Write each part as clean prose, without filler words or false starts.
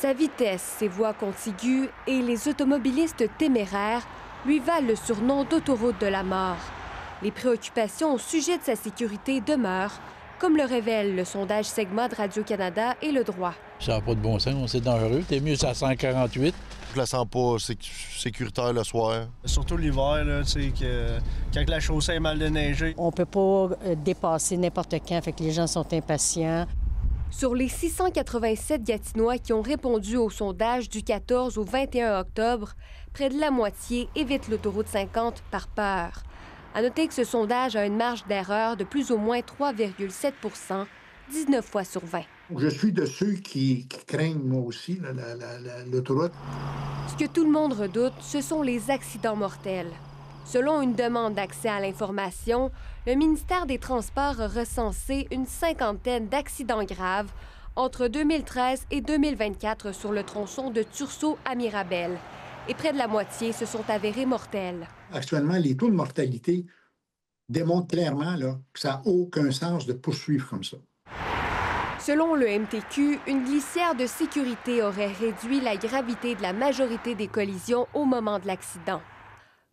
Sa vitesse, ses voies contiguës et les automobilistes téméraires lui valent le surnom d'autoroute de la mort. Les préoccupations au sujet de sa sécurité demeurent, comme le révèle le sondage Segma de Radio-Canada et Le Droit. Ça n'a pas de bon sens, c'est dangereux. T'es mieux à 148. Je la sens pas sécuritaire le soir. Surtout l'hiver, là, quand la chaussée est mal déneigée. On peut pas dépasser n'importe quand, fait que les gens sont impatients. Sur les 687 Gatinois qui ont répondu au sondage du 14 au 21 octobre, près de la moitié évitent l'autoroute 50 par peur. À noter que ce sondage a une marge d'erreur de plus ou moins 3,7 %, 19 fois sur 20. Je suis de ceux qui craignent, moi aussi, l'autoroute. Ce que tout le monde redoute, ce sont les accidents mortels. Selon une demande d'accès à l'information, le ministère des Transports a recensé une cinquantaine d'accidents graves entre 2013 et 2024 sur le tronçon de Tursault à Mirabel. Et près de la moitié se sont avérés mortels. Actuellement, les taux de mortalité démontrent clairement là, que ça n'a aucun sens de poursuivre comme ça. Selon le MTQ, une glissière de sécurité aurait réduit la gravité de la majorité des collisions au moment de l'accident.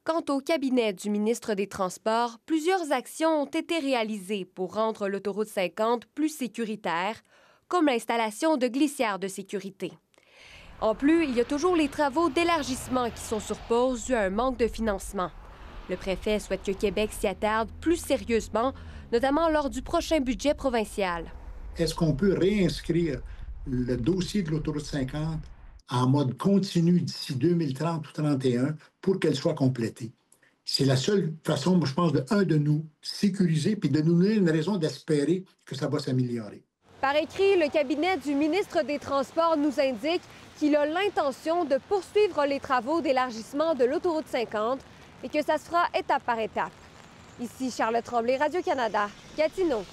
Quant au cabinet du ministre des Transports, plusieurs actions ont été réalisées pour rendre l'autoroute 50 plus sécuritaire, comme l'installation de glissières de sécurité. En plus, il y a toujours les travaux d'élargissement qui sont sur pause dû à un manque de financement. Le préfet souhaite que Québec s'y attarde plus sérieusement, notamment lors du prochain budget provincial. Est-ce qu'on peut réinscrire le dossier de l'autoroute 50 en mode continu d'ici 2030 ou 2031 pour qu'elle soit complétée? C'est la seule façon, moi, je pense, de nous sécuriser puis de nous donner une raison d'espérer que ça va s'améliorer. Par écrit, le cabinet du ministre des Transports nous indique qu'il a l'intention de poursuivre les travaux d'élargissement de l'autoroute 50 et que ça se fera étape par étape. Ici Charlotte Tremblay, Radio-Canada, Gatineau.